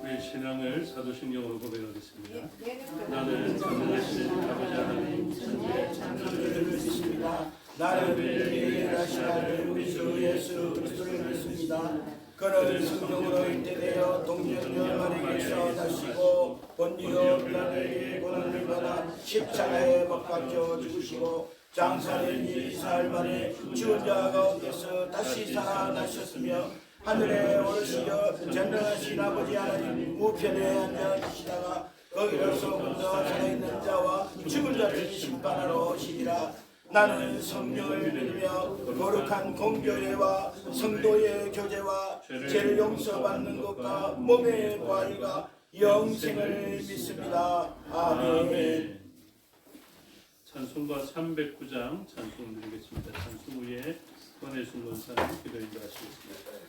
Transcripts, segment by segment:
우리의 신앙을 사도신경으로 고백하겠습니다. 나는 전능하신 아버지 하나님 천지의 창조주를 믿습니다. 나를 위해 일하신 나를 우리 주 예수 그리스도를 믿습니다. 그는 성령으로 잉태되어 동정녀 마리아에게서 나시고 본디오 빌라도에게 고난을 받아 십자가에 못 박혀 죽으시고 장사된 2살 만에 죽은 자 가운데서 다시 살아나셨으며 하늘에 오르시어 전능하신 아버지 하나님 우편에 앉아 계시다가 거기로서부터 살아있는 자와 죽은 자를 심판하러 오시리라. 나는 성령을 믿으며 거룩한 공교회와 성도의 교제와 죄를 용서받는 것과 몸의 부활과 영생을 믿습니다. 아멘. 찬송가 309장 찬송 드리겠습니다. 찬송 후에 권혜순 권사님 기도 인도하시겠습니다.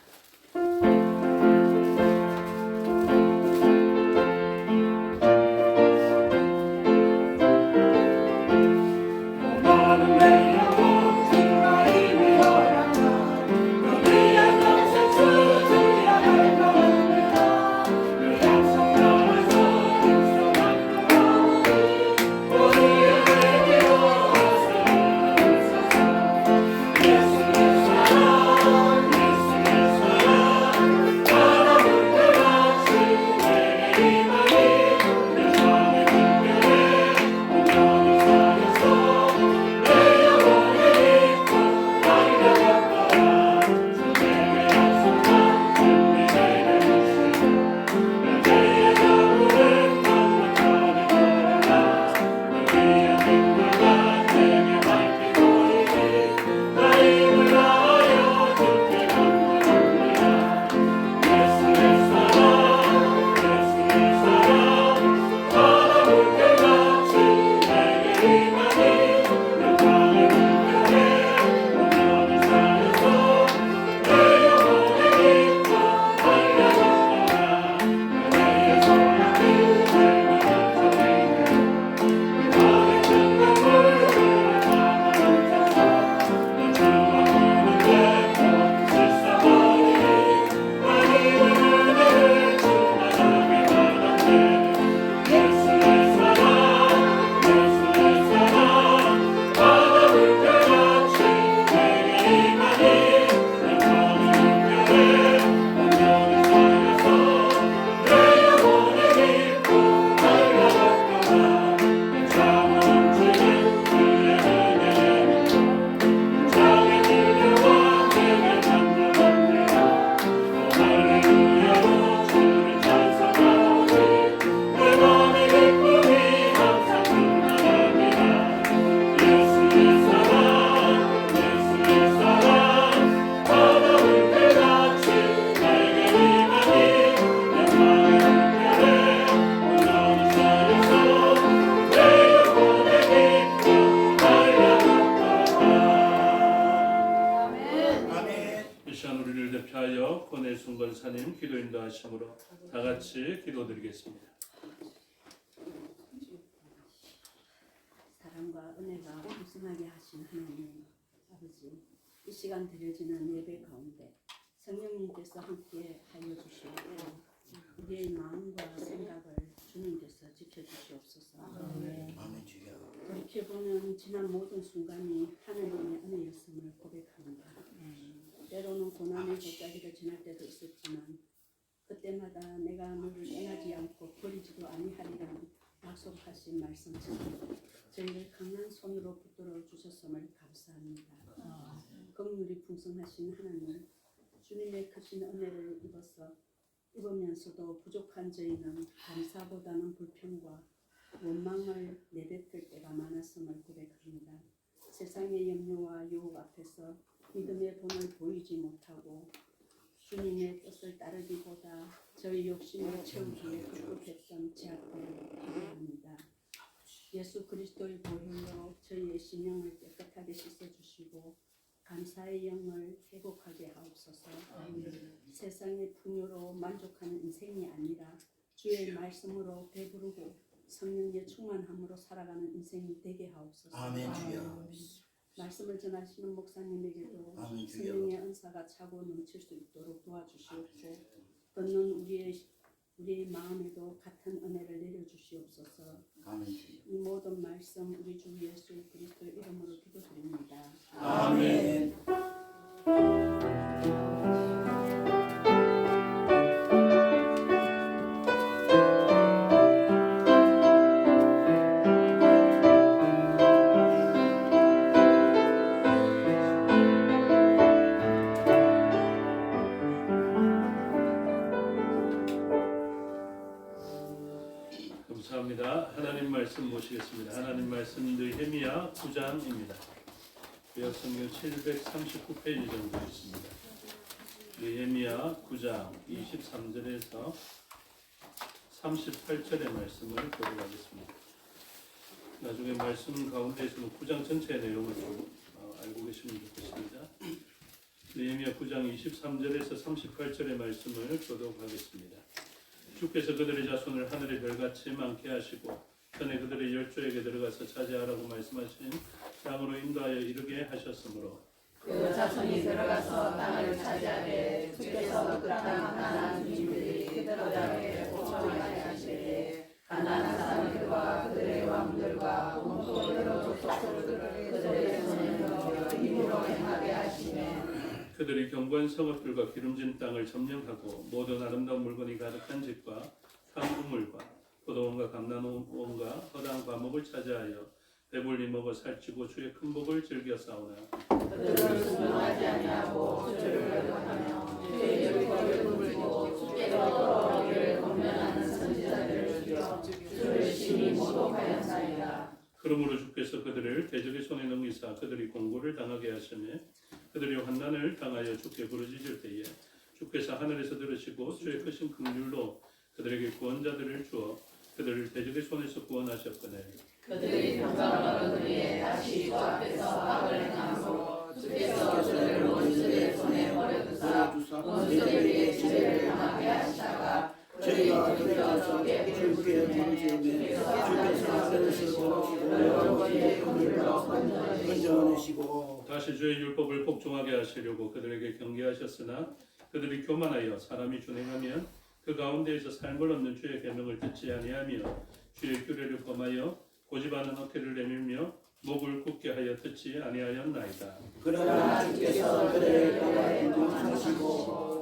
권혜순 권사님 기도 인도하심으로 다 같이 기도드리겠습니다. 사랑과 은혜가 풍성하게 하신 하나님 아버지, 이 시간 드려지는 예배 가운데 성령님께서 함께 하여 주시고 우리의 마음과 생각을 주님께서 지켜주시옵소서. 돌이켜보면 지난 모든 순간이 하나님의 은혜였음을 고백합니다. 때로는 고난의 골짜기를 지날 때도 있었지만 그때마다 내가 너를 떠나지 않고 버리지도 아니하리라는 약속하신 말씀처럼 저희를 강한 손으로 붙들어 주셨음을 감사합니다. 긍휼이 풍성하신 하나님, 주님의 크신 은혜를 입으면서도 부족한 저희는 감사보다는 불평과 원망을 내뱉을 때가 많았음을 고백합니다. 세상의 염려와 유혹 앞에서 믿음의 본을 보이지 못하고 주님의 뜻을 따르기보다 저희 욕심을 채우기에 급급했던 제 앞에 기도합니다. 예수 그리스도의 보혈로 저희의 심령을 깨끗하게 씻어주시고 감사의 영을 회복하게 하옵소서. 세상의 풍요로 만족하는 인생이 아니라 주의 말씀으로 배부르고 성령의 충만함으로 살아가는 인생이 되게 하옵소서. 아멘. 주여. 말씀을 전하시는 목사님에게도 성령의 은사가 차고 넘칠 수 있도록 도와주시옵고 듣는 우리 우리의 마음에도 같은 은혜를 내려주시옵소서. 아멘. 이 모든 말씀 우리 주 예수 그리스도 이름으로 기도드립니다. 아멘. 감사합니다. 하나님 말씀 모시겠습니다. 하나님 말씀 느헤미야 9장입니다. 구약성경 739페이지 정도 있습니다. 느헤미야 9장 23절에서 38절의 말씀을 보도하겠습니다. 나중에 말씀 가운데에서는 9장 전체의 내용을 좀 알고 계시면 좋겠습니다. 느헤미야 9장 23절에서 38절의 말씀을 교독하겠습니다. 주께서 그들의 자손을 하늘의 별같이 많게 하시고 전에 그들의 열조에게 들어가서 차지하라고 말씀하신 땅으로 인도하여 이르게 하셨으므로 그 자손이 들어가서 땅을 차지하되 주께서 그 땅 가나안 주민들이 그들에게 복종하게 하시되 가나안 사람들과 그들의 왕들과 온 여러 족속들을 그들의 손에서 힘으로 행하게 하시며 그들이 견고한 성읍들과 기름진 땅을 점령하고 모든 아름다운 물건이 가득한 집과 산우물과 포도원과 감람원과 허당 과목을 차지하여 배불리 먹어 살찌고 주의 큰 복을 즐겨 싸우나 그들을 순종하지 아니하고 주를 외면하며 주의 율법을 물고 주께서 너희를 권면하는 선지자들을 죽여 주를 심히 모독하였나이다. 그러므로 주께서 그들을 대적의 손에 넘기사 그들이 공고를 당하게 하시며 그들이 환난을 당하여 주께 부르짖을 때에 주께서 하늘에서 들으시고 주의 크신 긍휼로 그들에게 구원자들을 주어 그들을 대적의 손에서 구원하셨거늘 그들이 평강을 얻은 후에 다시 주 앞에서 악을 행함으로 주께서 그들을 원수의 손에 버려두사 원수들에게 지배를 당하게 하시다가 저희가 그들에게서 깨끗을 부르짖으며 주께서 하늘에서 들으시고 저희의 긍휼로 건져내시고 다시 주의 율법을 복종하게 하시려고 그들에게 경계하셨으나 그들이 교만하여 사람이 준행하면 그 가운데에서 삶을 얻는 주의 계명을 듣지 아니하며 주의 규례를 범하여 고집하는 어깨를 내밀며 목을 굳게 하여 듣지 아니하였나이다. 그러나 주께서 그들의 교만을 용서하시고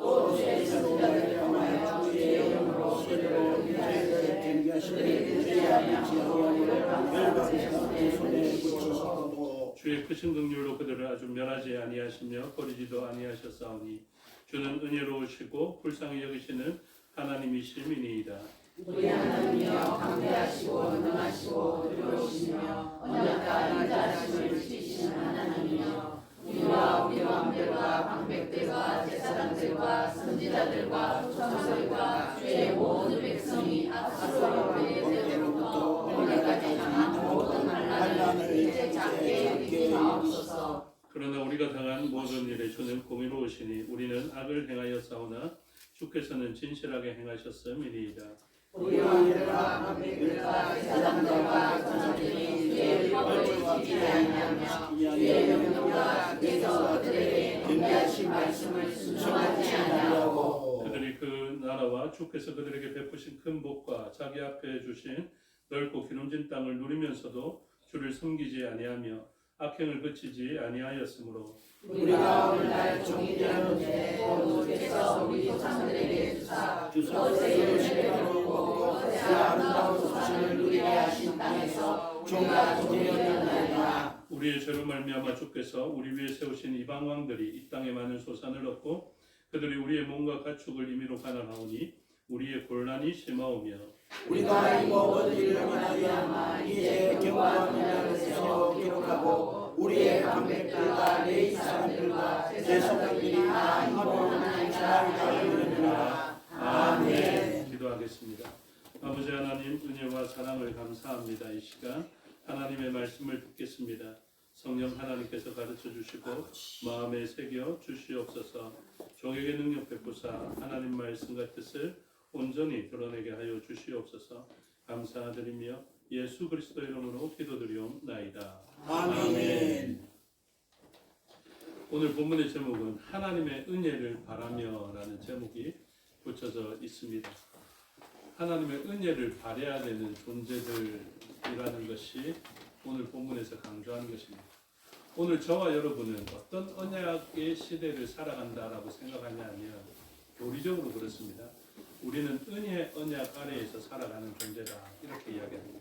또 주의 선지자들을 향하여 주의 이름으로 그들로 저희를 경계하시되 주의 앞에 지하함으로 열방의 사람의 손에 붙이시고 주의 크신 긍휼로 그들을 아주 멸하지 아니하시며 버리지도 아니하셨사오니 주는 은혜로우시고 불쌍히 여기시는 하나님이심이니이다. 우리 하나님이여 강대하시고 능하시고 두려우시며 언약과 인자하심을 지키시는 하나님이여 우리와 우리 왕들과 방백들과 제사장들과 선지자들과 조상들과 주의 모든 백성이 앞으로 우리의 때로부터 오늘까지 당한 모든 환난을 이제 작게 여기지 마옵소서. 그러나 우리가 당한 모든 일에 주는 공의로우시니 우리는 악을 행하여 싸우나 주께서는 진실하게 행하셨음이니이다. 우리 왕들과 방백들과 제사장들과 조상들이 주의 율법을 지키지 아니하며 주의 명령과 주께서 그들에게 경계하신 말씀을 순종하지 아니하고 그들이 그 나라와 주께서 그들에게 베푸신 큰 복과 자기 앞에 주신 넓고 기름진 땅을 누리면서도 주를 섬기지 아니하며 악행을 그치지 아니하였으므로 우리가 오늘날 종이 되었는데 곧 주께서 우리 조상들에게 주사 모세의 은혜를 먹고 그 아름다운 소식을 누리게 하신 땅에서 종가 종되었나이다. 우리의 죄로 말미암아 주께서 우리 위에 세우신 이방 왕들이 이 땅에 많은 소산을 얻고 그들이 우리의 몸과 가축을 임의로 가난하오니 우리의 곤란이 심하오며 우리가 이 모든 일을 말하여 이제 견고한 언약을 세워 기록하고 우리의 방백들과 레위 사람들과 제사장들이 다 이로 행사하리라 이르노라. 아멘. 기도하겠습니다. 아버지 하나님 은혜와 사랑을 감사합니다. 이 시간 하나님의 말씀을 듣겠습니다. 성령 하나님께서 가르쳐 주시고 마음에 새겨 주시옵소서. 종에게 능력 베푸사 하나님 말씀과 뜻을 온전히 드러내게 하여 주시옵소서. 감사드리며 예수 그리스도 이름으로 기도드리옵나이다. 아멘. 오늘 본문의 제목은 하나님의 은혜를 바라며라는 제목이 붙여져 있습니다. 하나님의 은혜를 발해야 되는 존재들이라는 것이 오늘 본문에서 강조하는 것입니다. 오늘 저와 여러분은 어떤 언약의 시대를 살아간다라고 생각하냐면 교리적으로 그렇습니다. 우리는 은혜의 언약 아래에서 살아가는 존재다 이렇게 이야기합니다.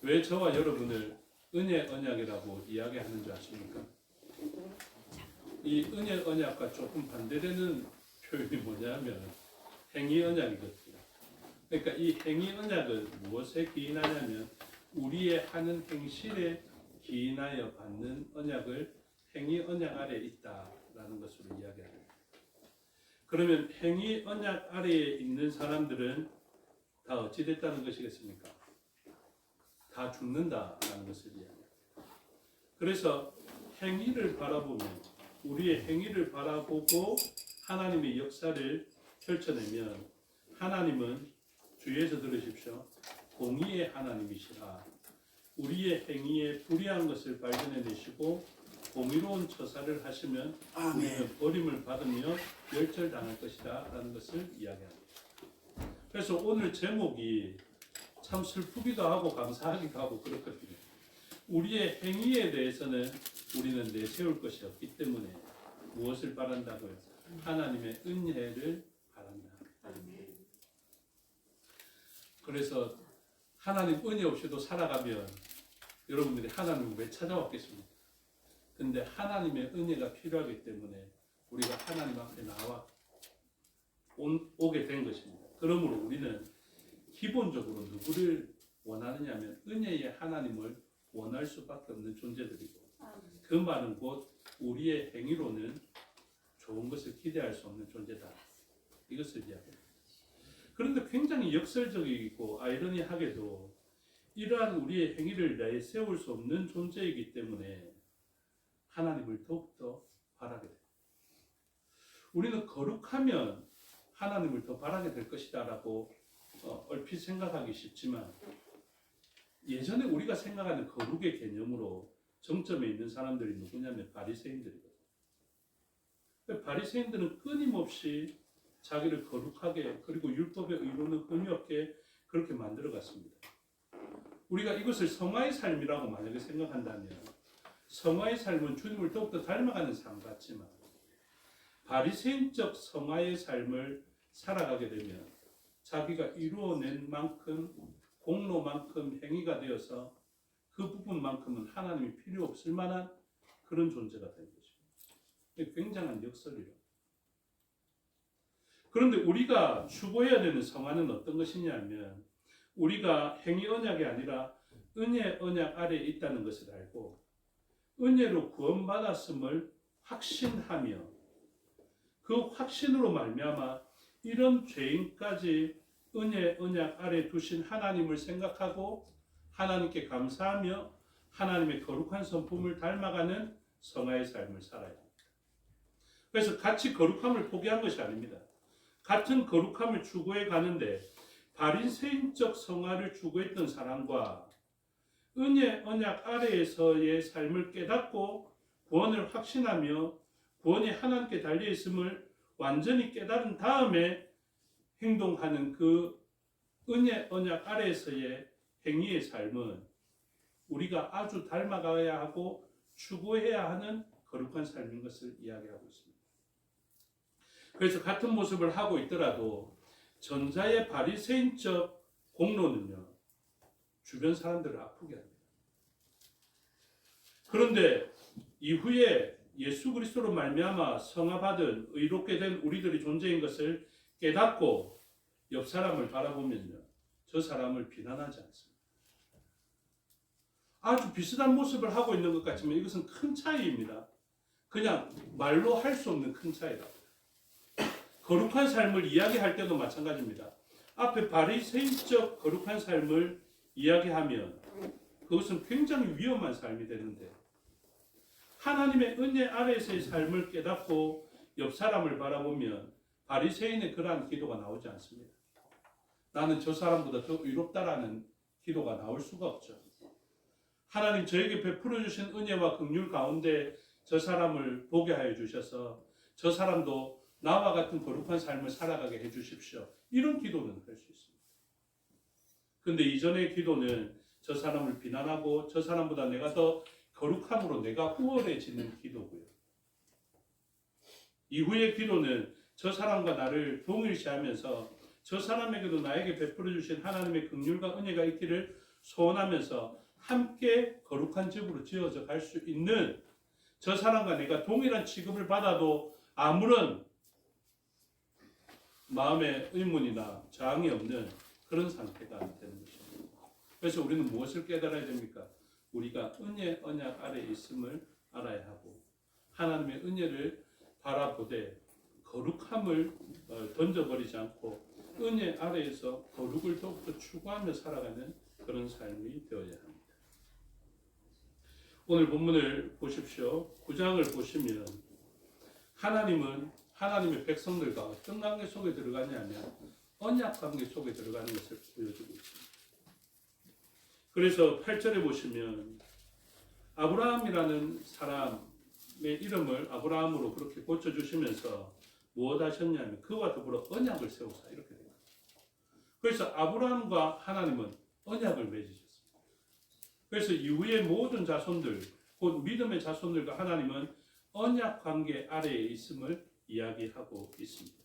왜 저와 여러분을 은혜의 언약이라고 이야기하는 줄 아십니까? 이 은혜의 언약과 조금 반대되는 표현이 뭐냐면 행위 언약이거든요. 그러니까 이 행위 언약은 무엇에 기인하냐면 우리의 하는 행실에 기인하여 받는 언약을 행위 언약 아래에 있다라는 것으로 이야기합니다. 그러면 행위 언약 아래에 있는 사람들은 다 어찌 됐다는 것이겠습니까? 다 죽는다라는 것을 이야기합니다. 그래서 행위를 바라보면 우리의 행위를 바라보고 하나님의 역사를 펼쳐내면 하나님은 주의해서 들으십시오. 공의의 하나님이시라. 우리의 행위에 불의한 것을 발견해내시고 공의로운 처사를 하시면 우리는 버림을 받으며 멸절당할 것이다 라는 것을 이야기합니다. 그래서 오늘 제목이 참 슬프기도 하고 감사하기도 하고 그렇거든요. 우리의 행위에 대해서는 우리는 내세울 것이 없기 때문에 무엇을 바란다고요? 하나님의 은혜를 바란다. 그래서 하나님 은혜 없이도 살아가면 여러분들이 하나님을 왜 찾아왔겠습니까? 근데 하나님의 은혜가 필요하기 때문에 우리가 하나님 앞에 나와 오게 된 것입니다. 그러므로 우리는 기본적으로 누구를 원하느냐면 은혜의 하나님을 원할 수밖에 없는 존재들이고 그 말은 곧 우리의 행위로는 좋은 것을 기대할 수 없는 존재다. 이것을 이야기합니다. 그런데 굉장히 역설적이고 아이러니하게도 이러한 우리의 행위를 내세울 수 없는 존재이기 때문에 하나님을 더욱더 바라게 됩니다. 우리는 거룩하면 하나님을 더 바라게 될 것이다 라고 얼핏 생각하기 쉽지만 예전에 우리가 생각하는 거룩의 개념으로 정점에 있는 사람들이 누구냐면 바리새인들이거든요. 바리새인들은 끊임없이 자기를 거룩하게 그리고 율법의 의로는 흠이 없게 그렇게 만들어갔습니다. 우리가 이것을 성화의 삶이라고 만약에 생각한다면 성화의 삶은 주님을 더욱더 닮아가는 삶 같지만 바리새인적 성화의 삶을 살아가게 되면 자기가 이루어낸 만큼 공로만큼 행위가 되어서 그 부분만큼은 하나님이 필요 없을 만한 그런 존재가 된 것입니다. 굉장한 역설이라. 그런데 우리가 추구해야 되는 성화는 어떤 것이냐면 우리가 행위 언약이 아니라 은혜 언약 아래에 있다는 것을 알고 은혜로 구원받았음을 확신하며 그 확신으로 말미암아 이런 죄인까지 은혜 언약 아래 두신 하나님을 생각하고 하나님께 감사하며 하나님의 거룩한 성품을 닮아가는 성화의 삶을 살아야 합니다. 그래서 같이 거룩함을 포기한 것이 아닙니다. 같은 거룩함을 추구해 가는데 바리새인적 성화를 추구했던 사람과 은혜 언약 아래에서의 삶을 깨닫고 구원을 확신하며 구원이 하나님께 달려 있음을 완전히 깨달은 다음에 행동하는 그 은혜 언약 아래에서의 행위의 삶은 우리가 아주 닮아가야 하고 추구해야 하는 거룩한 삶인 것을 이야기하고 있습니다. 그래서 같은 모습을 하고 있더라도 전자의 바리새인적 공로는요 주변 사람들을 아프게 합니다. 그런데 이후에 예수 그리스도로 말미암아 성화받은 의롭게 된 우리들이 존재인 것을 깨닫고 옆 사람을 바라보면요 저 사람을 비난하지 않습니다. 아주 비슷한 모습을 하고 있는 것 같지만 이것은 큰 차이입니다. 그냥 말로 할 수 없는 큰 차이다. 거룩한 삶을 이야기할 때도 마찬가지입니다. 앞에 바리새인적 거룩한 삶을 이야기하면 그것은 굉장히 위험한 삶이 되는데 하나님의 은혜 아래에서의 삶을 깨닫고 옆 사람을 바라보면 바리새인의 그러한 기도가 나오지 않습니다. 나는 저 사람보다 더 의롭다라는 기도가 나올 수가 없죠. 하나님 저에게 베풀어 주신 은혜와 긍휼 가운데 저 사람을 보게 하여 주셔서 저 사람도 나와 같은 거룩한 삶을 살아가게 해 주십시오. 이런 기도는 할 수 있습니다. 근데 이전의 기도는 저 사람을 비난하고 저 사람보다 내가 더 거룩함으로 내가 우월해지는 기도고요. 이후의 기도는 저 사람과 나를 동일시하면서 저 사람에게도 나에게 베풀어 주신 하나님의 긍휼과 은혜가 있기를 소원하면서 함께 거룩한 집으로 지어져 갈 수 있는, 저 사람과 내가 동일한 취급을 받아도 아무런 마음의 의문이나 저항이 없는 그런 상태가 되는 것입니다. 그래서 우리는 무엇을 깨달아야 됩니까? 우리가 은혜 언약 아래에 있음을 알아야 하고, 하나님의 은혜를 바라보되 거룩함을 던져버리지 않고 은혜 아래에서 거룩을 더욱더 추구하며 살아가는 그런 삶이 되어야 합니다. 오늘 본문을 보십시오. 9장을 보시면 하나님은 하나님의 백성들과 어떤 관계 속에 들어가냐면 언약 관계 속에 들어가는 것을 보여주고 있습니다. 그래서 8절에 보시면 아브라함이라는 사람의 이름을 아브라함으로 그렇게 고쳐주시면서 무엇 하셨냐면 그와 더불어 언약을 세우사, 이렇게 됩니다. 그래서 아브라함과 하나님은 언약을 맺으셨습니다. 그래서 이후의 모든 자손들, 곧 믿음의 자손들과 하나님은 언약 관계 아래에 있음을 이야기하고 있습니다.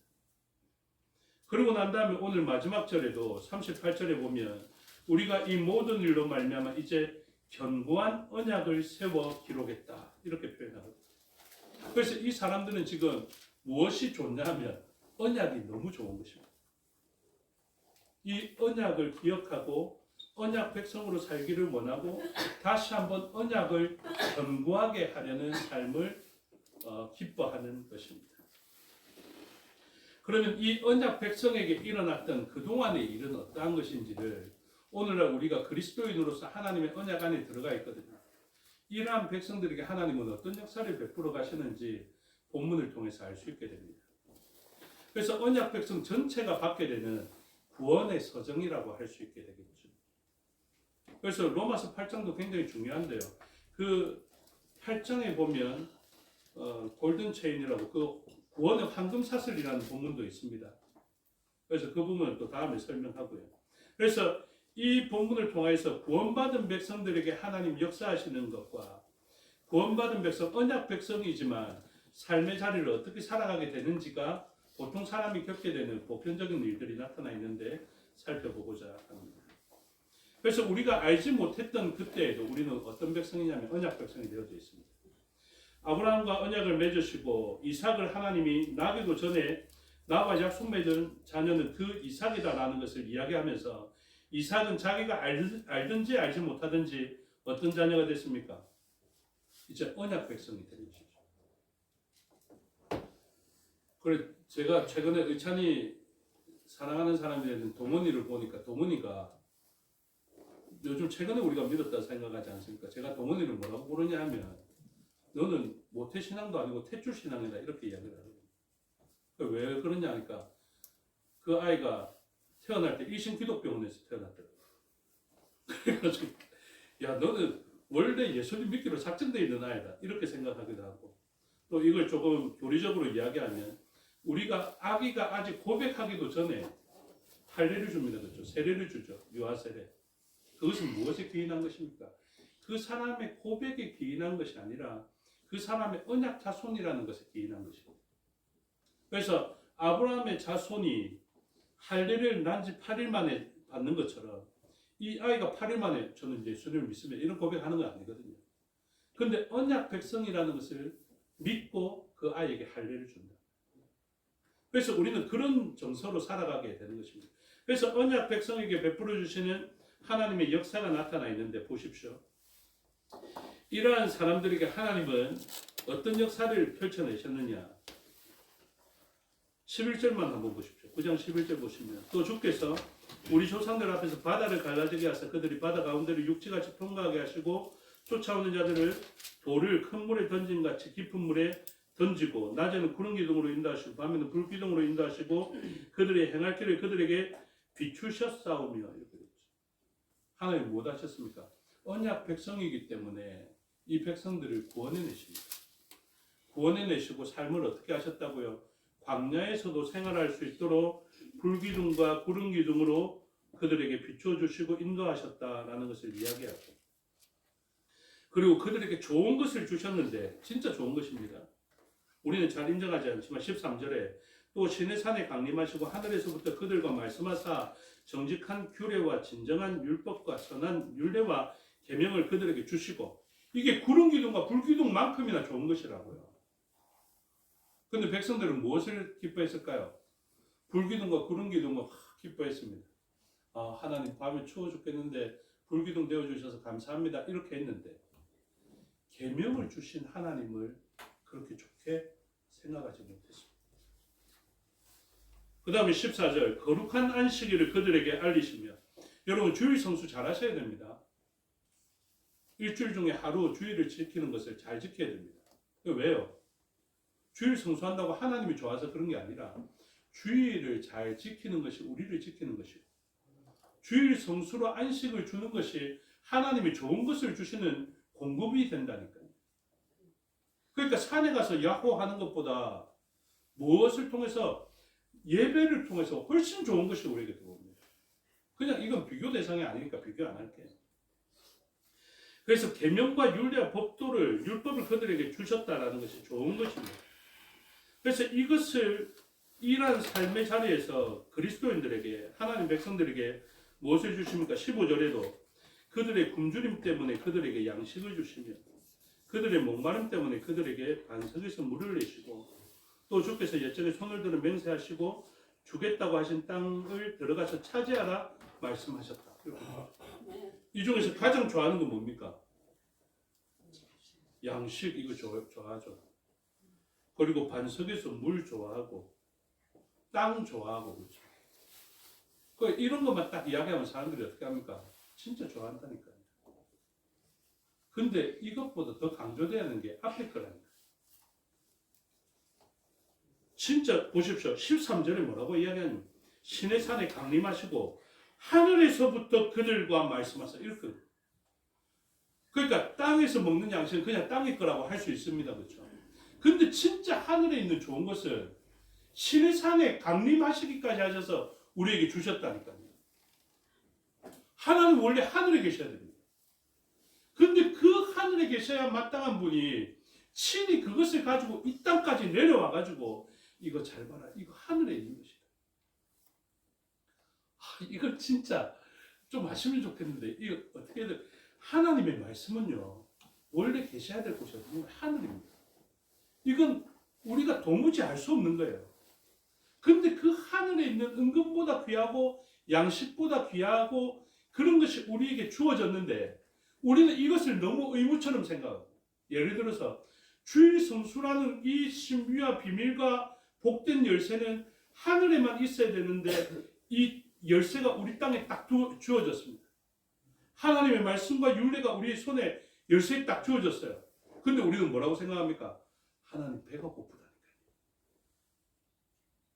그러고 난 다음에 오늘 마지막 절에도 38절에 보면 우리가 이 모든 일로 말미암아 이제 견고한 언약을 세워 기록했다, 이렇게 표현하거든요. 그래서 이 사람들은 지금 무엇이 좋냐면 언약이 너무 좋은 것입니다. 이 언약을 기억하고 언약 백성으로 살기를 원하고 다시 한번 언약을 견고하게 하려는 삶을 기뻐하는 것입니다. 그러면 이 언약 백성에게 일어났던 그동안의 일은 어떠한 것인지를 오늘날 우리가 그리스도인으로서 하나님의 언약 안에 들어가 있거든요. 이러한 백성들에게 하나님은 어떤 역사를 베풀어 가시는지 본문을 통해서 알 수 있게 됩니다. 그래서 언약 백성 전체가 받게 되는 구원의 서정이라고 할 수 있게 되겠죠. 그래서 로마서 8장도 굉장히 중요한데요. 그 8장에 보면 골든 체인이라고 그 구원의 황금 사슬이라는 본문도 있습니다. 그래서 그 부분은 또 다음에 설명하고요. 그래서 이 본문을 통해서 구원받은 백성들에게 하나님 역사하시는 것과 구원받은 백성, 언약 백성이지만 삶의 자리를 어떻게 살아가게 되는지가 보통 사람이 겪게 되는 보편적인 일들이 나타나 있는데 살펴보고자 합니다. 그래서 우리가 알지 못했던 그때에도 우리는 어떤 백성이냐면 언약 백성이 되어져 있습니다. 아브라함과 언약을 맺으시고 이삭을 하나님이 나기도 전에 나와 약속 맺은 자녀는 그 이삭이다라는 것을 이야기하면서 이삭은 자기가 알든지 알지 못하든지 어떤 자녀가 됐습니까? 이제 언약 백성이 되는 것이죠. 그래 제가 최근에 의찬이 사랑하는 사람이라는 동원이를 보니까 동원이가 요즘 최근에 우리가 믿었다 생각하지 않습니까? 제가 동원이를 뭐라고 부르냐 하면 너는 모태신앙도 아니고 태출신앙이다, 이렇게 이야기를 하거든요. 왜 그러냐 하니까 그 아이가 태어날 때 일신기독병원에서 태어났더라고요. 그래가지고 야 너는 원래 예수님 믿기로 작정되어 있는 아이다, 이렇게 생각하기도 하고, 또 이걸 조금 교리적으로 이야기하면 우리가 아기가 아직 고백하기도 전에 할례를 줍니다. 그렇죠? 세례를 주죠. 유아세례. 그것은 무엇에 기인한 것입니까? 그 사람의 고백에 기인한 것이 아니라 그 사람의 언약 자손이라는 것에 기인한 것입니다. 그래서 아브라함의 자손이 할례를 난 지 8일 만에 받는 것처럼 이 아이가 8일 만에 저는 예수님을 믿습니다, 이런 고백하는 건 아니거든요. 그런데 언약 백성이라는 것을 믿고 그 아이에게 할례를 준다. 그래서 우리는 그런 정서로 살아가게 되는 것입니다. 그래서 언약 백성에게 베풀어 주시는 하나님의 역사가 나타나 있는데 보십시오. 이러한 사람들에게 하나님은 어떤 역사를 펼쳐내셨느냐. 11절만 한번 보십시오. 9장 11절 보시면 또 주께서 우리 조상들 앞에서 바다를 갈라지게 하사 그들이 바다 가운데를 육지같이 통과하게 하시고 쫓아오는 자들을 돌을 큰 물에 던진 같이 깊은 물에 던지고 낮에는 구름 기둥으로 인도하시고 밤에는 불 기둥으로 인도하시고 그들의 행할 길을 그들에게 비추셨사오며, 이렇게 됐죠. 하나님 못 하셨습니까? 언약 백성이기 때문에 이 백성들을 구원해내십니다. 구원해내시고 삶을 어떻게 하셨다고요? 광야에서도 생활할 수 있도록 불기둥과 구름기둥으로 그들에게 비춰주시고 인도하셨다라는 것을 이야기하고, 그리고 그들에게 좋은 것을 주셨는데 진짜 좋은 것입니다. 우리는 잘 인정하지 않지만 13절에 또 신의 산에 강림하시고 하늘에서부터 그들과 말씀하사 정직한 규례와 진정한 율법과 선한 율례와 계명을 그들에게 주시고, 이게 구름 기둥과 불 기둥만큼이나 좋은 것이라고요. 근데 백성들은 무엇을 기뻐했을까요? 불 기둥과 구름 기둥을 기뻐했습니다. 하나님 밤에 추워 죽겠는데 불 기둥 되어 주셔서 감사합니다. 이렇게 했는데 계명을 주신 하나님을 그렇게 좋게 생각하지 못했습니다. 그 다음에 14절, 거룩한 안식일을 그들에게 알리시며, 여러분 주일 성수 잘 하셔야 됩니다. 일주일 중에 하루 주일을 지키는 것을 잘 지켜야 됩니다. 왜요? 주일 성수한다고 하나님이 좋아서 그런 게 아니라 주일을 잘 지키는 것이 우리를 지키는 것이고, 주일 성수로 안식을 주는 것이 하나님이 좋은 것을 주시는 공급이 된다니까요. 그러니까 산에 가서 야호하는 것보다 무엇을 통해서, 예배를 통해서 훨씬 좋은 것이 우리에게 들어옵니다. 그냥 이건 비교 대상이 아니니까 비교 안 할게요. 그래서 계명과 율례와 법도를, 율법을 그들에게 주셨다라는 것이 좋은 것입니다. 그래서 이것을 이러한 삶의 자리에서 그리스도인들에게, 하나님 백성들에게 무엇을 주십니까? 15절에도 그들의 굶주림 때문에 그들에게 양식을 주시며, 그들의 목마름 때문에 그들에게 반석에서 물을 내시고, 또 주께서 옛적에 손을 들어 맹세하시고 주겠다고 하신 땅을 들어가서 차지하라 말씀하셨다. 이 중에서 가장 좋아하는 건 뭡니까? 양식, 이거 좋아하죠. 그리고 반석에서 물 좋아하고 땅 좋아하고, 그렇죠. 이런 것만 딱 이야기하면 사람들이 어떻게 합니까? 진짜 좋아한다니까요. 근데 이것보다 더 강조되어야 하는 게 앞에 거라니까. 진짜 보십시오. 13절에 뭐라고 이야기하냐면 신의 산에 강림하시고 하늘에서부터 그들과 말씀하사, 이렇게. 그러니까 땅에서 먹는 양식은 그냥 땅의 거라고 할 수 있습니다. 그렇죠? 근데 진짜 하늘에 있는 좋은 것을 신의 산에 강림하시기까지 하셔서 우리에게 주셨다니까요. 하나님 원래 하늘에 계셔야 됩니다. 근데 그 하늘에 계셔야 마땅한 분이 친히 그것을 가지고 이 땅까지 내려와 가지고 이거 잘 봐라, 이거 하늘에 있는 것이다. 이걸 진짜 좀 아시면 좋겠는데, 이거 어떻게 해야 돼? 하나님의 말씀은요 원래 계셔야 될 곳이 어디냐? 하늘입니다. 이건 우리가 도무지 알 수 없는 거예요. 근데 그 하늘에 있는 은금보다 귀하고 양식보다 귀하고 그런 것이 우리에게 주어졌는데, 우리는 이것을 너무 의무처럼 생각하고, 예를 들어서 주일 성수라는 이 신비와 비밀과 복된 열쇠는 하늘에만 있어야 되는데 이 열쇠가 우리 땅에 딱 주어졌습니다. 하나님의 말씀과 율례가 우리의 손에 열쇠에 딱 주어졌어요. 근데 우리는 뭐라고 생각합니까? 하나님 배가 고프다니까요.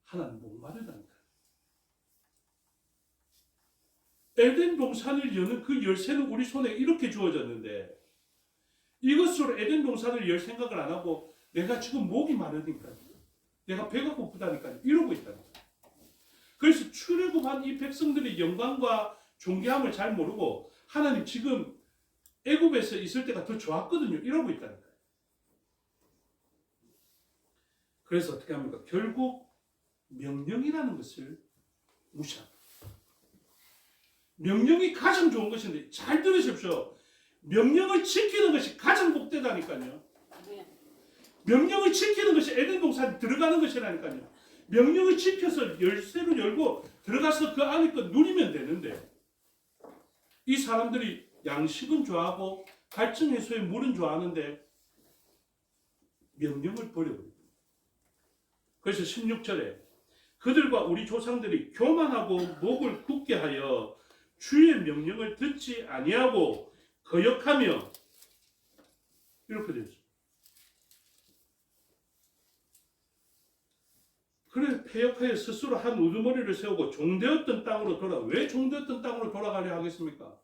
하나님 목마르다니까요. 에덴 동산을 여는 그 열쇠는 우리 손에 이렇게 주어졌는데, 이것으로 에덴 동산을 열 생각을 안 하고 내가 지금 목이 마르니까요, 내가 배가 고프다니까요, 이러고 있다니까요. 그래서 출애굽한 이 백성들의 영광과 존귀함을 잘 모르고 하나님 지금 애굽에서 있을 때가 더 좋았거든요, 이러고 있다니까요. 그래서 어떻게 합니까? 결국 명령이라는 것을 무시합니다. 명령이 가장 좋은 것인데, 잘 들으십시오. 명령을 지키는 것이 가장 복되다니까요. 명령을 지키는 것이 에덴 동산에 들어가는 것이라니까요. 명령을 지켜서 열쇠를 열고 들어가서 그 안에 거 누리면 되는데, 이 사람들이 양식은 좋아하고 갈증 해소의 물은 좋아하는데 명령을 버려버립니다. 그래서 16절에 그들과 우리 조상들이 교만하고 목을 굳게 하여 주의 명령을 듣지 아니하고 거역하며, 이렇게 되어 있습니다. 그래 패역하여 스스로 한 우두머리를 세우고 종되었던 땅으로 왜 종되었던 땅으로 돌아가려 하겠습니까?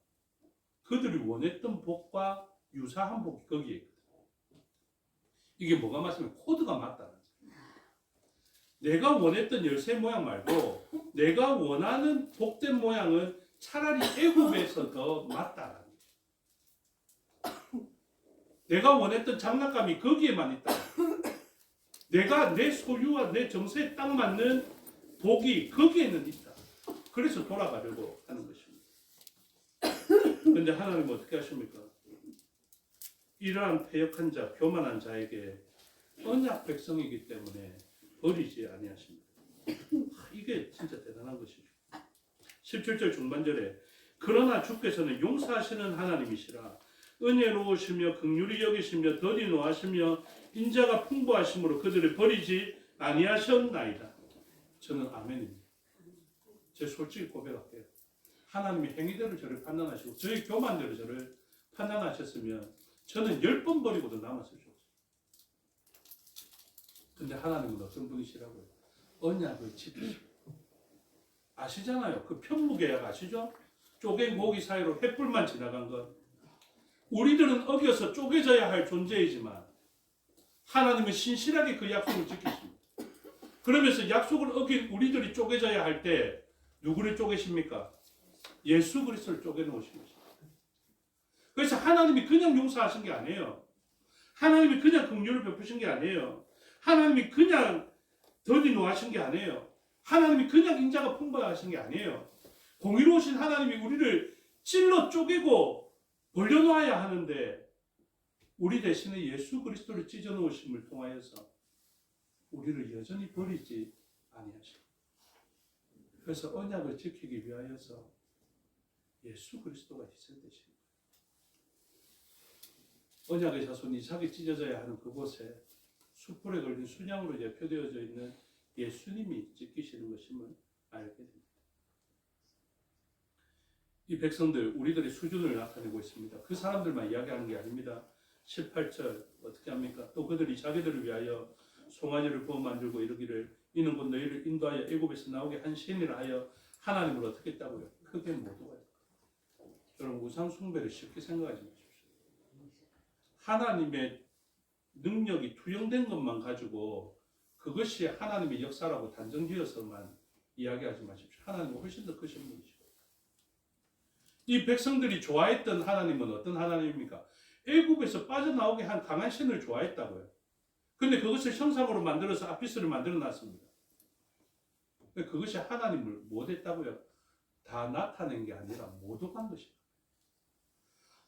그들이 원했던 복과 유사한 복이 거기에 있거든요. 이게 뭐가 맞으면 코드가 맞다는 거예요. 내가 원했던 열쇠 모양 말고 내가 원하는 복된 모양은 차라리 애굽에서 더 맞다라는 거예요. 내가 원했던 장난감이 거기에만 있다. 내가 내 소유와 내 정서에 딱 맞는 복이 거기에는 있다. 그래서 돌아가려고 하는 것입니다. 그런데 하나님은 어떻게 하십니까? 이러한 패역한 자, 교만한 자에게 언약 백성이기 때문에 버리지 아니하십니다. 이게 진짜 대단한 것이죠. 17절 중반절에 그러나 주께서는 용서하시는 하나님이시라 은혜로우시며 긍휼히 여기시며 더디 노하시며 인자가 풍부하심으로 그들을 버리지 아니하셨나이다. 저는 아멘입니다. 제 솔직히 고백할게요. 하나님이 행위대로 저를 판단하시고 저의 교만대로 저를 판단하셨으면 저는 10번 버리고도 남았을 수 없어요. 근데 하나님은 어떤 분이시라고요? 언약을 지키시고 아시잖아요. 그 편무계약 아시죠? 쪼갠 고기 사이로 횃불만 지나간 것. 우리들은 어겨서 쪼개져야 할 존재이지만 하나님은 신실하게 그 약속을 지키십니다. 그러면서 약속을 어긴 우리들이 쪼개져야 할 때 누구를 쪼개십니까? 예수 그리스도를 쪼개놓으신 것입니다. 그래서 하나님이 그냥 용서하신 게 아니에요. 하나님이 그냥 긍휼을 베푸신 게 아니에요. 하나님이 그냥 더디 노하신 게 아니에요. 하나님이 그냥 인자가 풍부하신 게 아니에요. 공의로우신 하나님이 우리를 찔러 쪼개고 벌려놓아야 하는데 우리 대신에 예수 그리스도를 찢어놓으심을 통하여서 우리를 여전히 버리지 아니하십니다. 그래서 언약을 지키기 위하여서 예수 그리스도가 희생되십니다. 언약의 자손 이삭이 찢어져야 하는 그곳에 수풀에 걸린 순양으로 대표되어져 있는 예수님이 찢기시는 것임을 알게 됩니다. 이 백성들, 우리들의 수준을 나타내고 있습니다. 그 사람들만 이야기하는 게 아닙니다. 18절 어떻게 합니까? 또 그들이 자기들을 위하여 송아지를 구워 만들고 이르기를 이는 곧 너희를 인도하여 애굽에서 나오게 한 신이라 하여 하나님을 어떻게 했다고요? 크게 못 도와요. 여러분 우상 숭배를 쉽게 생각하지 마십시오. 하나님의 능력이 투영된 것만 가지고 그것이 하나님의 역사라고 단정지어서만 이야기하지 마십시오. 하나님은 훨씬 더 크신 분이시고 이 백성들이 좋아했던 하나님은 어떤 하나님입니까? 애굽에서 빠져나오게 한 강한 신을 좋아했다고요. 근데 그것을 형상으로 만들어서 아피스를 만들어 놨습니다. 그것이 하나님을 못했다고요? 다 나타낸 게 아니라 모독한 것입니다.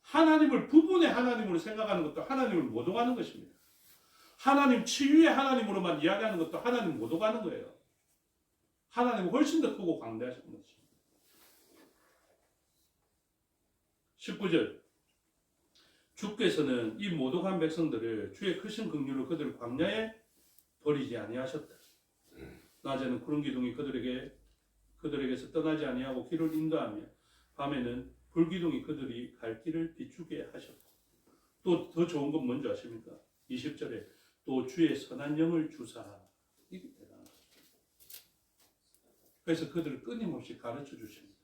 하나님을 부분의 하나님으로 생각하는 것도 하나님을 모독하는 것입니다. 하나님 치유의 하나님으로만 이야기하는 것도 하나님 모독하는 거예요. 하나님은 훨씬 더 크고 광대하신 것입니다. 19절 주께서는 이 모독한 백성들을 주의 크신 긍휼로 그들을 광야에 버리지 아니하셨다. 낮에는 구름 기둥이 그들에게서 떠나지 아니하고 길을 인도하며 밤에는 불기둥이 그들이 갈 길을 비추게 하셨고 또 더 좋은 건 뭔지 아십니까? 20절에 또 주의 선한 영을 주사. 이게 대단한 거죠. 그래서 그들을 끊임없이 가르쳐 주십니다.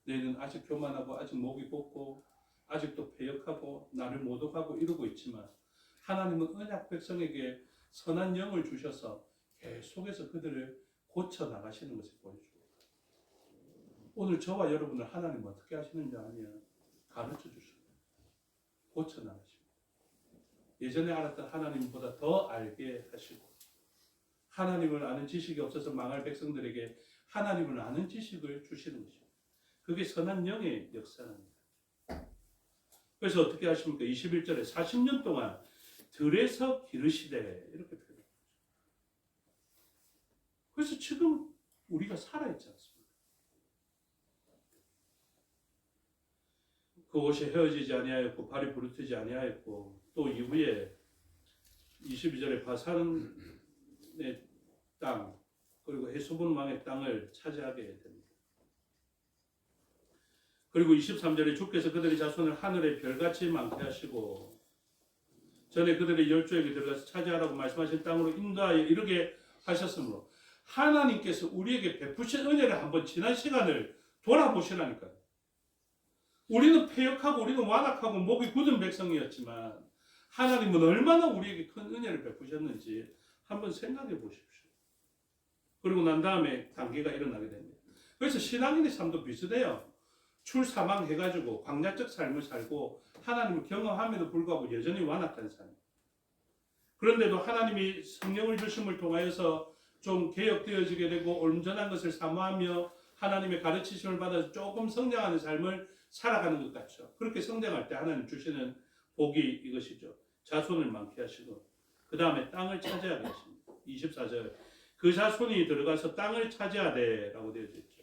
너희는 아직 교만하고 아직 목이 곱고 아직도 패역하고 나를 모독하고 이러고 있지만 하나님은 언약 백성에게 선한 영을 주셔서 계속해서 그들을 고쳐 나가시는 것을 보여줍니다. 오늘 저와 여러분을 하나님 어떻게 하시는지 아면 가르쳐 주십니다. 고쳐 나가십니다. 예전에 알았던 하나님보다 더 알게 하시고 하나님을 아는 지식이 없어서 망할 백성들에게 하나님을 아는 지식을 주시는 것입니다. 그게 선한 영의 역사입니다. 그래서 어떻게 하십니까? 21절에 40년 동안 들에서 기르시되 이렇게 표현합니다. 그래서 지금 우리가 살아있지 않습니까? 그 옷이 헤어지지 아니하였고 발이 부르트지 아니하였고 또 이후에 22절에 바산의 땅 그리고 헤스본 왕의 땅을 차지하게 됩니다. 그리고 23절에 주께서 그들의 자손을 하늘의 별같이 많게 하시고 전에 그들의 열조에게 들어가서 차지하라고 말씀하신 땅으로 인도하여 이르게 하셨으므로 하나님께서 우리에게 베푸신 은혜를 한번 지난 시간을 돌아보시라니까요. 우리는 패역하고 우리는 완악하고 목이 굳은 백성이었지만 하나님은 얼마나 우리에게 큰 은혜를 베푸셨는지 한번 생각해 보십시오. 그리고 난 다음에 단계가 일어나게 됩니다. 그래서 신앙인의 삶도 비슷해요. 출사망해가지고 광야적 삶을 살고 하나님을 경험함에도 불구하고 여전히 완악한 삶. 그런데도 하나님이 성령을 주심을 통하여서 좀 개혁되어지게 되고 온전한 것을 사모하며 하나님의 가르치심을 받아서 조금 성장하는 삶을 살아가는 것 같죠. 그렇게 성장할 때 하나님 주시는 복이 이것이죠. 자손을 많게 하시고 그 다음에 땅을 차지하게 하십니다. 24절 그 자손이 들어가서 땅을 차지하되 라고 되어져 있죠.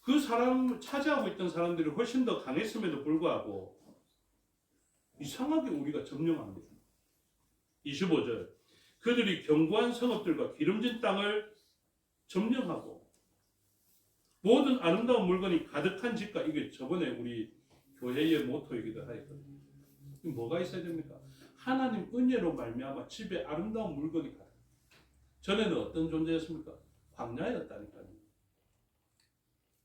그 사람 차지하고 있던 사람들이 훨씬 더 강했음에도 불구하고 이상하게 우리가 점령합니다. 25절 그들이 견고한 성읍들과 기름진 땅을 점령하고 모든 아름다운 물건이 가득한 집과 이게 저번에 우리 교회의 모토이기도 하거든요. 뭐가 있어야 됩니까? 하나님 은혜로 말미암아 집에 아름다운 물건이 가득. 전에는 어떤 존재였습니까? 광야였다니까요.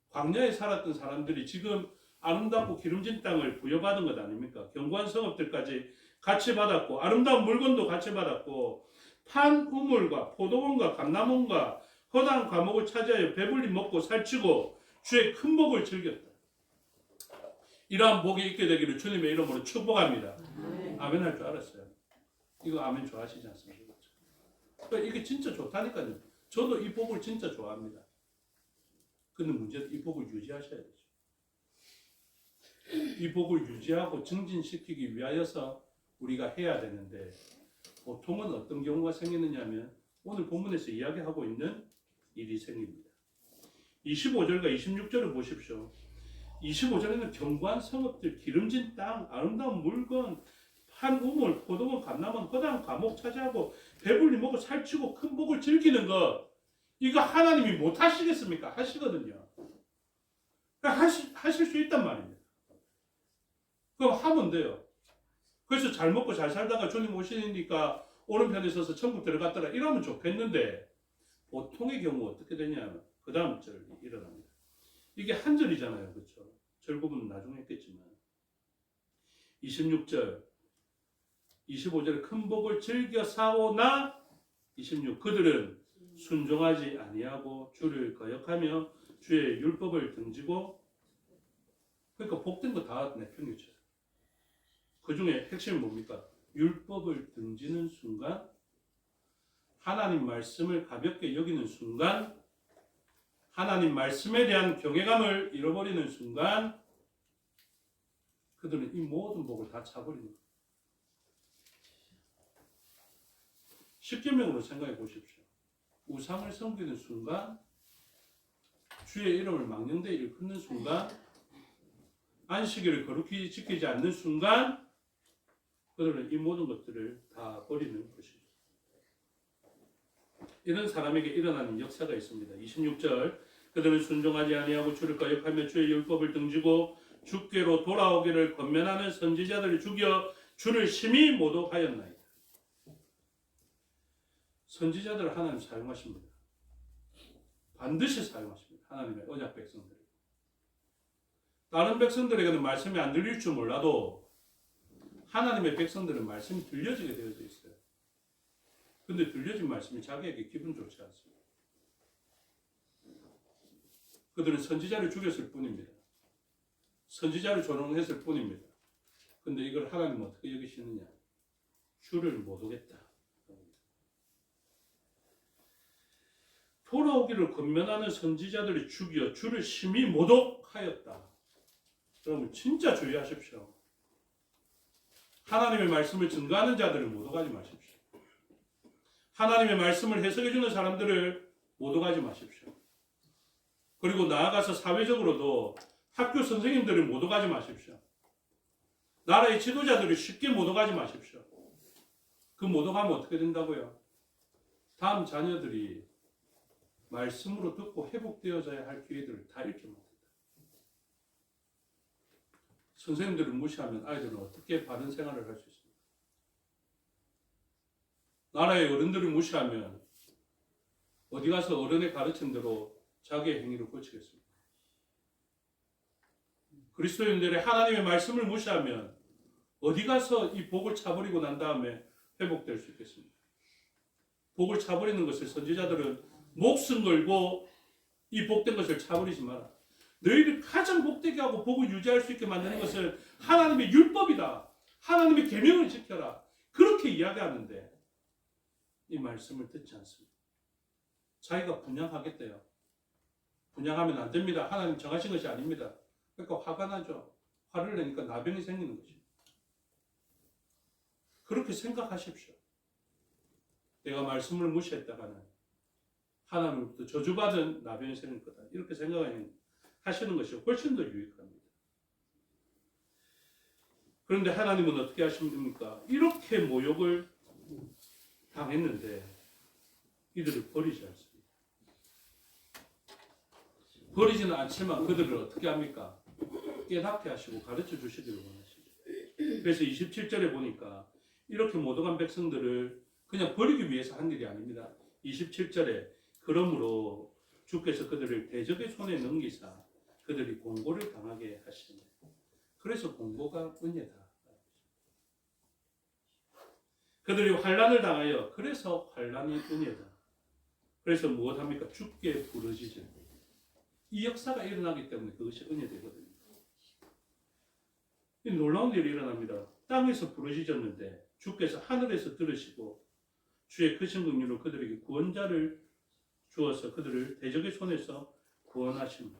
광야에 살았던 사람들이 지금 아름답고 기름진 땅을 부여받은 것 아닙니까? 견고한 성읍들까지 같이 받았고 아름다운 물건도 같이 받았고 판 우물과 포도원과 감람원과 허다한 과목을 차지하여 배불리 먹고 살찌고 주의 큰 복을 즐겼다. 이러한 복이 있게 되기를 주님의 이름으로 축복합니다. 아멘 할 줄 알았어요. 이거 아멘 좋아하시지 않습니까? 그러니까 이게 진짜 좋다니까요. 저도 이 복을 진짜 좋아합니다. 근데 문제는 이 복을 유지하셔야 되죠. 이 복을 유지하고 증진시키기 위하여서 우리가 해야 되는데 보통은 어떤 경우가 생기느냐 하면 오늘 본문에서 이야기하고 있는 일이 생깁니다. 25절과 26절을 보십시오. 25절에는 견고한 성읍들, 기름진 땅, 아름다운 물건, 판 우물, 포도원, 감람원, 허다한 과목 차지하고 배불리 먹고 살찌고 큰 복을 즐기는 것 이거 하나님이 못 하시겠습니까? 하시거든요. 하실 수 있단 말입니다. 그럼 하면 돼요. 그래서 잘 먹고 잘 살다가 주님 오시니까 오른편에 서서 천국 들어갔더라 이러면 좋겠는데 보통의 경우 어떻게 되냐면 그 다음 절이 일어납니다. 이게 한 절이잖아요. 그렇죠? 절구분은 나중에 했겠지만 26절 25절에 큰 복을 즐겨 사오나 26 그들은 순종하지 아니하고 주를 거역하며 주의 율법을 등지고 그러니까 복된 거 다 내팽개쳐요. 그 중에 핵심이 뭡니까? 율법을 등지는 순간 하나님 말씀을 가볍게 여기는 순간 하나님 말씀에 대한 경외감을 잃어버리는 순간 그들은 이 모든 복을 다 차버립니다. 십계명으로 생각해 보십시오. 우상을 섬기는 순간 주의 이름을 망령되이 일컫는 순간 안식일을 거룩히 지키지 않는 순간 그들은 이 모든 것들을 다 버리는 것이죠. 이런 사람에게 일어나는 역사가 있습니다. 26절 그들은 순종하지 아니하고 주를 거역하며 주의 율법을 등지고 주께로 돌아오기를 권면하는 선지자들을 죽여 주를 심히 모독하였나이다. 선지자들을 하나님 사용하십니다. 반드시 사용하십니다. 하나님의 언약 백성들. 다른 백성들에게는 말씀이 안 들릴 줄 몰라도 하나님의 백성들은 말씀이 들려지게 되어져 있어요. 근데 들려진 말씀이 자기에게 기분 좋지 않습니다. 그들은 선지자를 죽였을 뿐입니다. 선지자를 조롱했을 뿐입니다. 근데 이걸 하나님은 어떻게 여기시느냐? 주를 못 오겠다. 돌아오기를 권면하는 선지자들이 죽여 주를 심히 모독하였다. 여러분 진짜 주의하십시오. 하나님의 말씀을 증거하는 자들을 모독하지 마십시오. 하나님의 말씀을 해석해주는 사람들을 모독하지 마십시오. 그리고 나아가서 사회적으로도 학교 선생님들을 모독하지 마십시오. 나라의 지도자들을 쉽게 모독하지 마십시오. 그 모독하면 어떻게 된다고요? 다음 자녀들이 말씀으로 듣고 회복되어져야 할 기회들을 다 잃게 만든다. 선생님들을 무시하면 아이들은 어떻게 바른 생활을 할 수 있습니까? 나라의 어른들을 무시하면 어디 가서 어른의 가르친 대로 자기의 행위를 고치겠습니까? 그리스도인들의 하나님의 말씀을 무시하면 어디 가서 이 복을 차버리고 난 다음에 회복될 수 있겠습니까? 복을 차버리는 것을 선지자들은 목숨 걸고 이 복된 것을 차버리지 마라. 너희를 가장 복되게 하고 복을 유지할 수 있게 만드는 것은 하나님의 율법이다. 하나님의 계명을 지켜라. 그렇게 이야기하는데 이 말씀을 듣지 않습니다. 자기가 분양하겠대요. 분양하면 안 됩니다. 하나님 정하신 것이 아닙니다. 그러니까 화가 나죠. 화를 내니까 나병이 생기는 거죠. 그렇게 생각하십시오. 내가 말씀을 무시했다가는 하나님부터 저주받은 나병이 생길 거다. 이렇게 생각하시는 것이 훨씬 더 유익합니다. 그런데 하나님은 어떻게 하십니까? 이렇게 모욕을 당했는데 이들을 버리지 않습니다. 버리지는 않지만 그들을 어떻게 합니까? 깨닫게 하시고 가르쳐 주시기를 원하십니다. 그래서 27절에 보니까 이렇게 모독한 백성들을 그냥 버리기 위해서 한 일이 아닙니다. 27절에 그러므로 주께서 그들을 대적의 손에 넘기사 그들이 공고를 당하게 하시네. 그래서 공고가 은혜다. 그들이 환난을 당하여 그래서 환난이 은혜다. 그래서 무엇합니까? 주께 부르짖으. 이 역사가 일어나기 때문에 그것이 은혜되거든요. 이 놀라운 일이 일어납니다. 땅에서 부르짖었는데 주께서 하늘에서 들으시고 주의 크신 긍휼로 그들에게 구원자를 주어서 그들을 대적의 손에서 구원하십니다.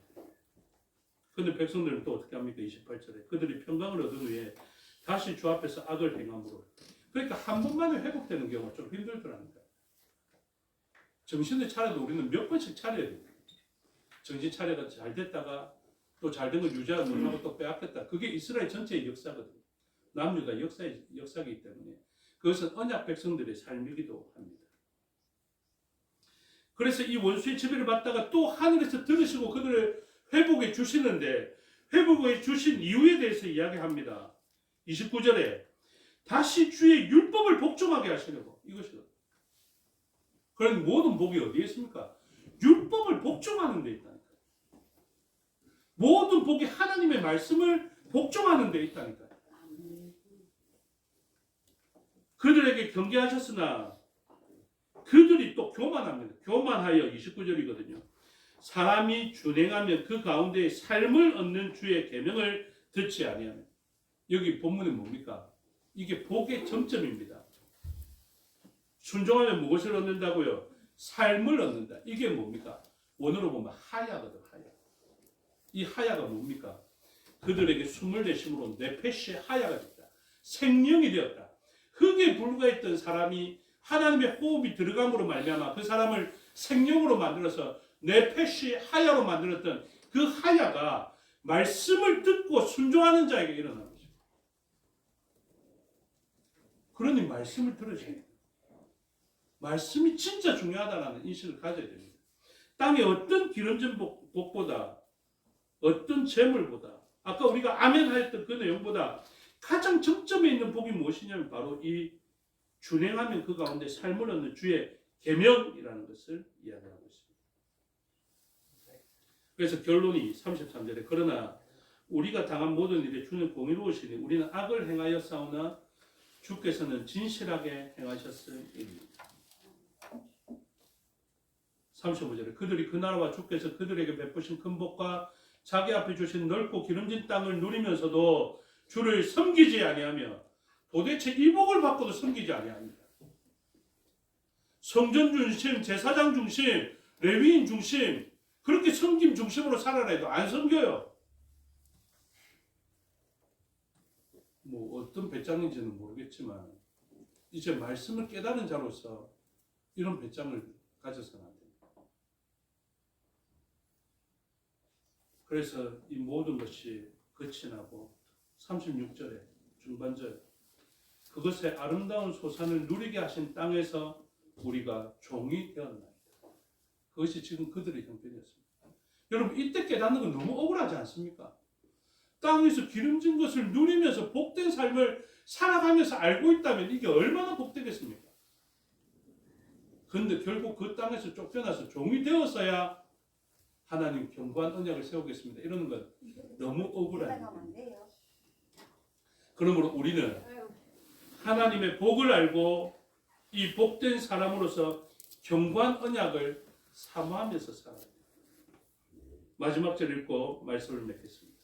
그런데 백성들은 또 어떻게 합니까? 28절에 그들이 평강을 얻은 후에 다시 주 앞에서 악을 행함으로. 그러니까 한 번만에 회복되는 경우가 좀 힘들더랍니다. 정신을 차려도 우리는 몇 번씩 차려야 됩니다. 정신 차려가 잘 됐다가 또 잘 된 걸 유지하지 못하고 또 빼앗겼다. 그게 이스라엘 전체의 역사거든요. 남유다 역사이기 때문에 그것은 언약 백성들의 삶이기도 합니다. 그래서 이 원수의 지배를 받다가 또 하늘에서 들으시고 그들을 회복해 주시는데 회복해 주신 이유에 대해서 이야기합니다. 29절에 다시 주의 율법을 복종하게 하시려고. 이것이거든요. 그런 모든 복이 어디에 있습니까? 율법을 복종하는 데 있다니까요. 모든 복이 하나님의 말씀을 복종하는 데 있다니까요. 그들에게 경계하셨으나 그들이 또 교만합니다. 교만하여 29절이거든요. 사람이 준행하면 그 가운데 삶을 얻는 주의 계명을 듣지 아니하며. 여기 본문은 뭡니까? 이게 복의 점점입니다. 순종하면 무엇을 얻는다고요? 삶을 얻는다. 이게 뭡니까? 원어로 보면 하야거든. 하야. 이 하야가 뭡니까? 그들에게 숨을 내심으로 네페시 하야가 됐다. 생명이 되었다. 흙에 불과했던 사람이 하나님의 호흡이 들어감으로 말미암아 그 사람을 생명으로 만들어서 네페시 하야로 만들었던 그 하야가 말씀을 듣고 순종하는 자에게 일어나는 거죠. 그러니 말씀을 들으셔야 돼요. 말씀이 진짜 중요하다는 인식을 가져야 됩니다. 땅에 어떤 기름진 복보다 어떤 재물보다 아까 우리가 아멘 하였던 그 내용보다 가장 정점에 있는 복이 무엇이냐면 바로 이 준행하면 그 가운데 삶을 얻는 주의 계명이라는 것을 이야기하고 있습니다. 그래서 결론이 33절에 그러나 우리가 당한 모든 일에 주는 공의로우시니 우리는 악을 행하여 싸우나 주께서는 진실하게 행하셨음입니다. 35절에 그들이 그 나라와 주께서 그들에게 베푸신 큰 복과 자기 앞에 주신 넓고 기름진 땅을 누리면서도 주를 섬기지 아니하며 도대체 이 복을 받고도 섬기지 아니합니다. 성전 중심, 제사장 중심, 레위인 중심 그렇게 섬김 중심으로 살아라 해도 안 섬겨요. 뭐 어떤 배짱인지는 모르겠지만 이제 말씀을 깨달은 자로서 이런 배짱을 가져서는 안 됩니다. 그래서 이 모든 것이 끝이 나고 36절에 중반절 그것의 아름다운 소산을 누리게 하신 땅에서 우리가 종이 되었나이다. 그것이 지금 그들의 형편이었습니다. 여러분 이때 깨닫는 건 너무 억울하지 않습니까? 땅에서 기름진 것을 누리면서 복된 삶을 살아가면서 알고 있다면 이게 얼마나 복되겠습니까? 그런데 결국 그 땅에서 쫓겨나서 종이 되었어야 하나님 견고한 언약을 세우겠습니다. 이러는 건 너무 억울합니다. 그러므로 우리는 하나님의 복을 알고 이 복된 사람으로서 견고한 언약을 사모하면서 살아야 돼요. 마지막 절 읽고 말씀을 맺겠습니다.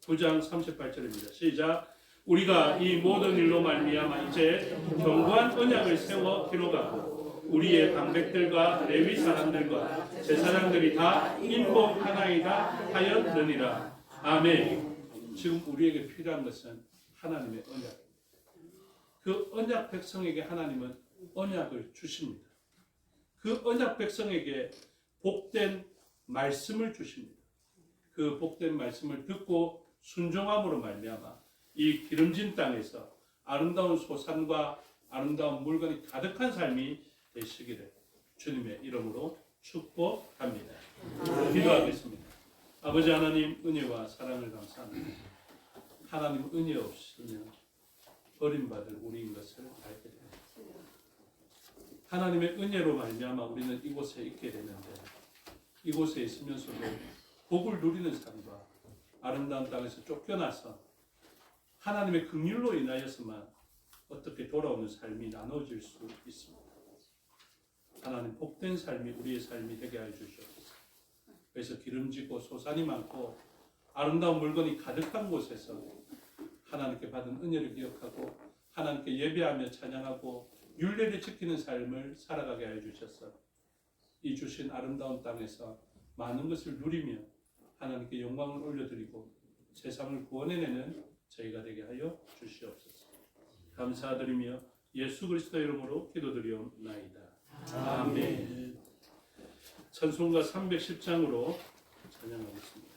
9장 38절입니다. 시작. 우리가 이 모든 일로 말미암아 이제 견고한 언약을 세워 기록하고 우리의 방백들과 레위 사람들과 제사장들이 다 인복하나이다 하였느니라. 아멘. 지금 우리에게 필요한 것은 하나님의 언약입니다. 그 언약 백성에게 하나님은 언약을 주십니다. 그 언약 백성에게 복된 말씀을 주십니다. 그 복된 말씀을 듣고 순종함으로 말미암아 이 기름진 땅에서 아름다운 소산과 아름다운 물건이 가득한 삶이 되시기를 주님의 이름으로 축복합니다. 기도하겠습니다. 아버지 하나님, 은혜와 사랑을 감사합니다. 하나님 은혜 없으면 버림받을 우리인 것을 알게 됩니다. 하나님의 은혜로 말미암아 우리는 이곳에 있게 되는데 이곳에 있으면서도 복을 누리는 삶과 아름다운 땅에서 쫓겨나서 하나님의 긍휼로 인하여서만 어떻게 돌아오는 삶이 나눠질 수 있습니다. 하나님 복된 삶이 우리의 삶이 되게 하여 주시옵소서. 그래서 기름지고 소산이 많고 아름다운 물건이 가득한 곳에서 하나님께 받은 은혜를 기억하고 하나님께 예배하며 찬양하고 율례를 지키는 삶을 살아가게 하여 주셔서 이 주신 아름다운 땅에서 많은 것을 누리며 하나님께 영광을 올려드리고 세상을 구원해내는 저희가 되게 하여 주시옵소서. 감사드리며 예수 그리스도 이름으로 기도드리옵나이다. 아멘. 찬송가 310장으로 찬양하겠습니다.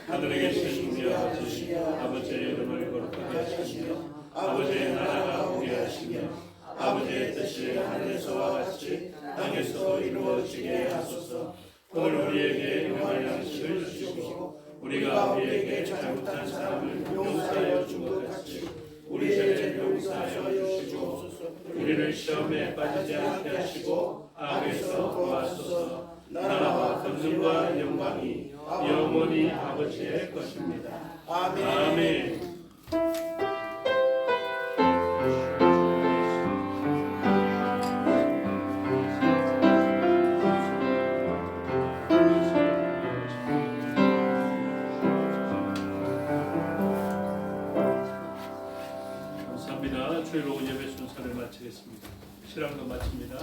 하늘에 계신 우리 아버지, 아버지의 이름을 거룩하게 하시며 아버지의 나라가 오게 하시며 아버지의 뜻이 하늘에서와 같이 땅에서도 이루어지게 하소서. 오늘 우리에게 일용할 양식을 주시고 우리가 우리에게 잘못한 사람을 용서하여 준 것 같이 우리 우리를 시험에 빠지지 않게 하시고 악에서 구하소서. 나라와 권능과 영광이 영원히 아버지의 것입니다. 아멘. 감사합니다. 주일 오후 예배 순서를 마치겠습니다. 실황도 마칩니다.